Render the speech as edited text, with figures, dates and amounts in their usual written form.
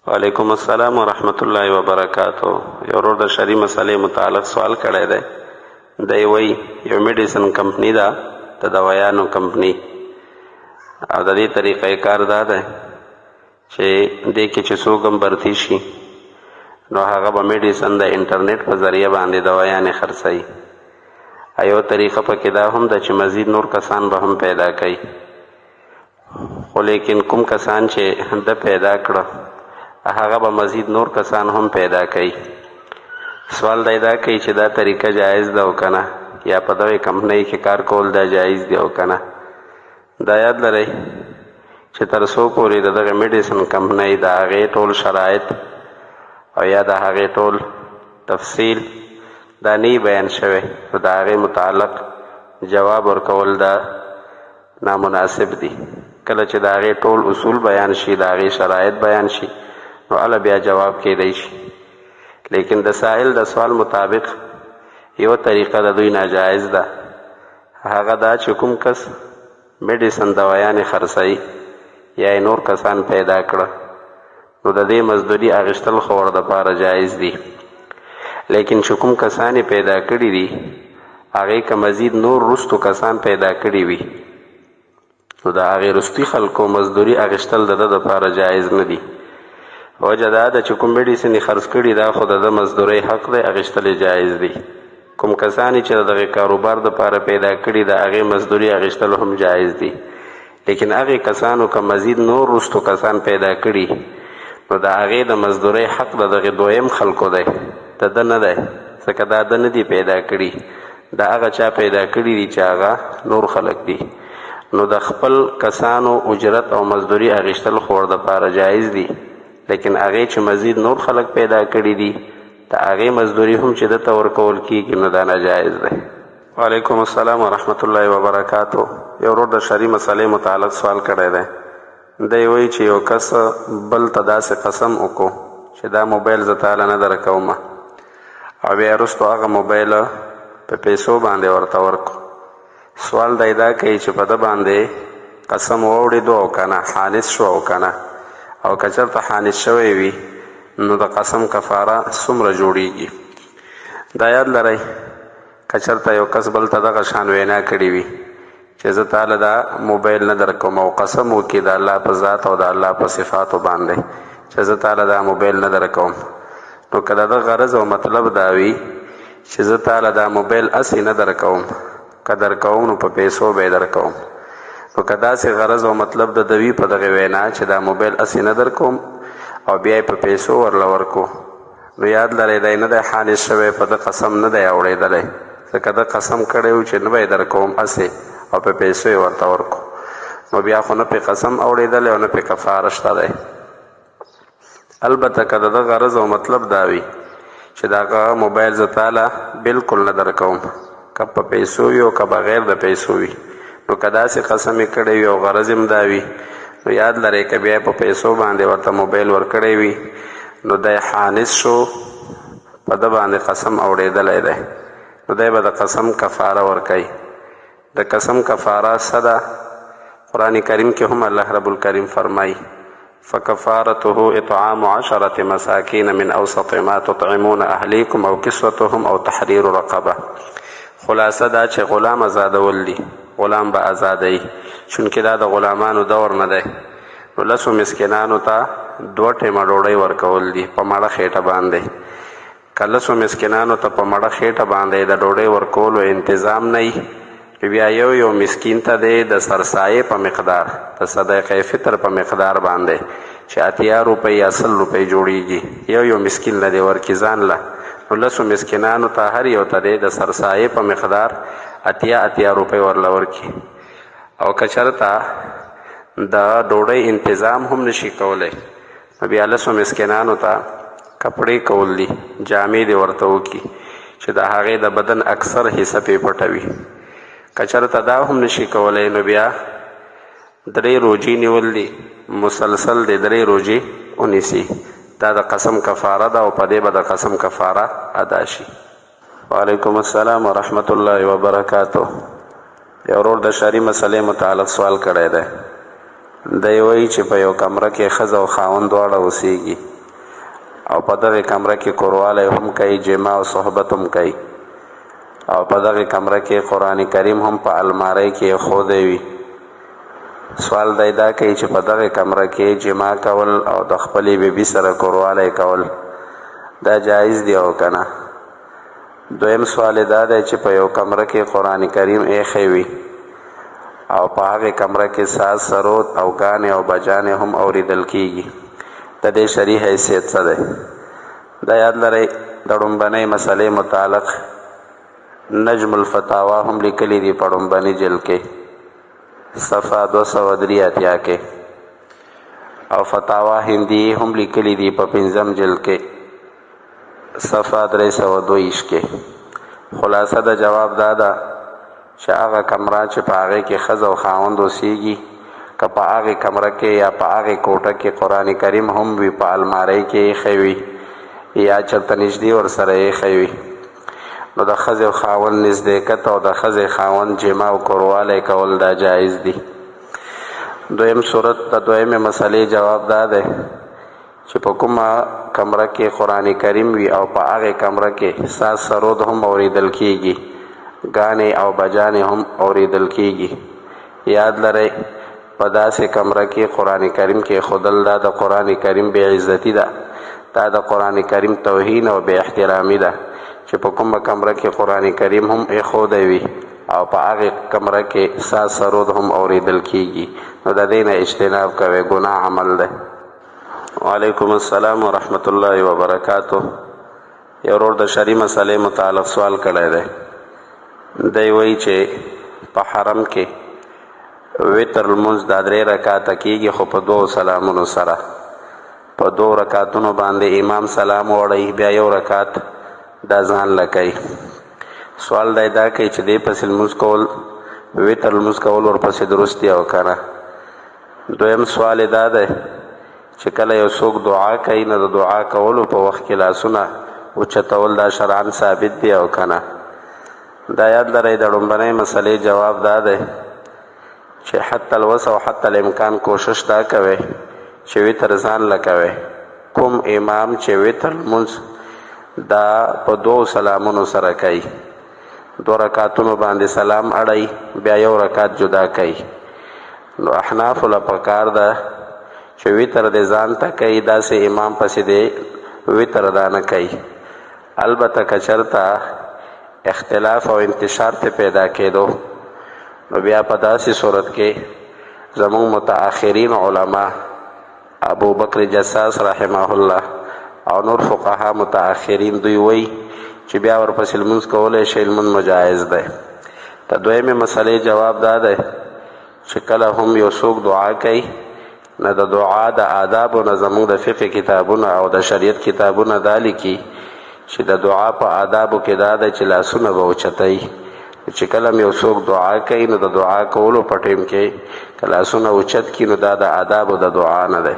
وعلیکم السلام ورحمت الله وبرکاتو. یو ورور د شرعي مسلې متعلق سوال کړی دی. دی وایي یو میډیسن کمپني ده، د دوایانو کمپني، او د دې طریقې کار دا دی چې دې کې چې څوک هم برتي شي نو هغه به میډیسن د انټرنیټ په ذریعه باندې دوایانې خرڅوي. یو طریقه پکې دا هم ده چې مزید نور کسان به هم پیدا کوي، خو لیکن کوم کسان چې ده پیدا کړه هغه به مزید نور کسان هم پیدا کوي. سوال دی دا کوي چې دا طریقه جایز ده او که نه، یا په دغې کمپنۍ کې کار کول دا جایز دی او که نه. دا یاد لرئ چې تر څو پورې د دغه میډیسن کمپنۍ د هغې ټول شرایط او یا د هغې ټول تفصیل دا نه بیان شوی، نو د هغې متعلق جواب ورکول دا نامناسب دي. کله چې د هغې ټول اصول بیان شي، د هغې شرایط بیان شي، نو هله بیا جواب کیدی شي. لیکن د سائل د سوال مطابق یو طریقه د دوی ناجایز ده، هغه دا چې کوم کس میډیسن دوایانې خرڅوي یا یې نور کسان پیدا کړه نو د دې مزدوري اخیستل خو ور دپاره جایز دي. لیکن چې کوم کسان یې پیدا کړي دي هغې که مزید نور رستو کسان پیدا کړي وي نو د هغې رستي خلکو مزدوري اخیستل د ده دپاره جایز نه دي. وجه دا ده چې کوم میډیسن یې خرڅ کړي دا خو د ده مزدورۍ حق دی، اخیستل جایز دی. کوم کسان چې د دغې کاروبار دپاره پیدا کړي د هغې مزدوري اخیستل هم جایز دی. لیکن هغې کسانو که مزید نور رستو کسان پیدا کړي نو د هغې د مزدورۍ حق د دغې دویم خلکو دی، د ده نه دی، ځکه دا ده نه دي پیدا کړي، دا هغه چا پیدا کړي دي چې هغه نور خلک دي. نو د خپل کسانو اجرت او مزدوري اخیستل خو ور دپاره جایز دي، لیکن هغې چې مزید نور خلک پیدا کړي دي د هغې مزدوري هم چې ده ته ورکول کېږي نو دا ناجایز دی. وعلیکم السلام ورحمت الله وبرکاتو. یو ورور د شرعي مسلې متعلق سوال کړی دی. دی وایي چې یو کس بل ته داسې قسم وکړو چې دا موبایل زه تاله نه درکومه، او بیا وروستو هغه موبایل په پیسو باندې ورته ورکړو. سوال دی دا کوي چې په ده باندې قسم واوړېدو او که نه، حانث شو او که نه، او که چېرته حانث شوی وي نو د قسم کفاره څومره جوړیږي. دا یاد لرئ که چېرته یو کس بل ته دغه شان وینا کړې وي چې زه تاله دا موبایل نه درکوم او قسم وکړي د الله په ذات او د الله په صفاتو باندې چې زه تاله دا موبایل نه درکوم، نو که د ده غرض او مطلب دا وي چې زه تاله دا موبایل هسې نه درکوم، که درکوم نو په پیسو به یې درکوم، نو که داسې غرض او مطلب د ده وي په دغې وینا چې دا موبایل هسې نه درکوم او بیا یې په پیسو ورله ورکو، نو یاد لرئ دی نه دی حانث شوی، په ده قسم نه دی اوړېدلی، ځکه ده قسم کړی و چې نه به یې درکوم هسې او په پیسو یې ورته ورکو، نو بیا خو نه پې قسم اوړېدلی او نه پې کفاره شته دی. البته که د ده غرض او مطلب دا وي چې دغه موبایل زه تاله بلکل نه درکوم، که په پیسو وي او که بغیر د پیسو وي، نو که داسې قسم یې کړی وي او غرض یې دا وي نو یاد لرئ که بیا په پیسو باندې ورته موبایل ورکړی وي نو دی حانث شو، په ده باندې قسم اوړېدلی دی، نو دی به د قسم کفاره ورکوي. د قسم کفاره څه ده؟ قرآن کریم کې هم الله رب الکریم فرمایي فکفارته اطعام 10 مساکین من اوسط ما تطعمون اهلیکم او کسوتهم او تحریر رقبه. خلاصه دا چې غلام ازادول دي، غلام به ازادوي، چونکې دا د غلامانو دور نه دی، نو 10 مسکینانو ته 2 ټیمه ډوډۍ ورکول دي په مړه خېټه باندې. که 10 مسکینانو ته په مړه خېټه باندې د ډوډۍ ورکولو انتظام نه وي بیا یو مسکین ته دی د سرسایې په مقدار د صدقې فطر په مقدار باندې چې 80 روپۍ یا 100 روپۍ جوړیږي، یو مسکین له دې ورکړي ځان له، نو 10 مسکینانو ته هر یو ته دی د سرسایې په مقدار 80 روپۍ ورله ورکړي. او که چېرته د ډوډۍ انتظام هم نشي کولی نو بیا 10 مسکینانو ته کپړې کول دي، جامې دې ورته وکړي چې د هغې د بدن اکثر حصه پې پټوي. که چېرته دا هم نشي کولی نو بیا 3 روجې نیول دي، مسلسل د 3 روجې ونیسي. دا د قسم کفاره ده او په دې به د قسم کفاره ادا شي. وعلیکم السلام ورحمت الله وبرکاتو. یو ورور د شرعي مسلې متعلق سوال کړی دی. دی وایي چې په یو کمره کې ښځه او خاوند دواړه اوسیږي، او په دغه کمره کې کوروالی هم کوي، جما او صحبت هم کوي، او په دغه کمره کې قرآن کریم هم په الماری کې ایښودی وي. سوال دی دا کوي چې په دغه کمره کې جما کول او د خپلې بیبي سره کوروالی کول دا جایز دی او که نه؟ دویم سوال دا دی چې په یو کمره کې قرآن کریم ایښی وي او په هغې کمره کې ساز سرود او ګانې او بجانې هم اورېدل کیږي، د دې شرعي حیثیت څه دی؟ دا یاد لرئ د ړومبنۍ مسلې متعلق نجم الفتاوا هم لیکلي دي په ړومبني جلد کې صفحه 283 کې، او فتاوا هندي هم لیکلي دي په 5م جلد کې صفحه 322 کې. خلاصه د جواب دا ده چې هغه کمره چې په هغې کې ښځه او خاوند اوسیږي، که په هغې کمره کې یا په هغې کوټه کې قرآن کریم هم وي، په المارۍ کې ایښی وي یا چېرته نږدې ورسره ایښی وي، نو د ښځې او خاوند نزدېکت او د ښځې خاوند جما او کوروالی کول دا جایز دي. دویم صورت د دویمې مسلې جواب دا دی چې په کومه کمره کې قرآن کریم وي او په هغې کمره کې ساز سرود هم اورېدل کیږي، ګانې او بجانې هم اورېدل کیږي. یاد لرئ په داسې کمره کې قرآن کریم کې ایښودل دا د قرآن کریم بې عزتي ده، دا د قرآن کریم توهین او بې احترامي ده چې په کومه کمره کې قرآن کریم هم ایښودی وي او په هغې کمره کې ساز سرود هم اورېدل کیږي، نو د دې نه اجتناب کوئ، ګناه عمل دی. وعلیکم السلام ورحمت الله وبرکاتو. یو ورور د شرعي مسلې متعلق سوال کړی دی. دی وایي چې په حرم کې وتر لمونځ دا 3 رکاته کیږي، خو په 2 سلامونو سره. په 2 رکاتونو باندې امام سلام وړی، بیا 1 رکات دا ځان لکوي. سوال دی دا کوي چې دی پسې لمونځ کول وتر لمونځ کول ورپسې درست دی او که نه؟ دویم سوال دا دی چې کله یو څوک دعا کوي نو د دعا کولو په وخت کې لاسونه اوچتول دا شرعاً ثابت دی او که نه؟ دا یاد لرئ د ړومبنۍ مسلې جواب دا دی چې حتی الوس او حتی الامکان کوشش دا کوئ چې وتر ځان لکوئ. کوم امام چې وتر لمونځ دا په 2 سلامونو سره کوي، 2 رکاتونو باندې سلام اړی، بیا 1 رکات جدا کوي، نو احنافو له پکار ده چې وتر د ځان ته کوي، داسې امام پسې دی وتر دا نه کوي. البته که چېرته اختلاف او انتشار ته پیدا کېدو نو بیا په داسې صورت کې زموږ متأخرین علما ابو بکر جساس رحمه الله او نور فقها متأخرین دوی وایي چې بیا ورپسې لمونځ کولی شي، لمونځ مجایز دی. د دویمې مسلې جواب دا دی چې کله هم یو څوک دعا کوي نه د دعا د آدابو نه زموږ د فقه کتابونه او د شریعت کتابونه دا لیکي چې د دعا په آدابو کې دا ده چې لاسونه به اوچتئ. چې کله یو څوک دعا کوي نو د دعا کولو په ټیم کې که لاسونه اوچت کړي نو دا د آدابو د دعا نه دی.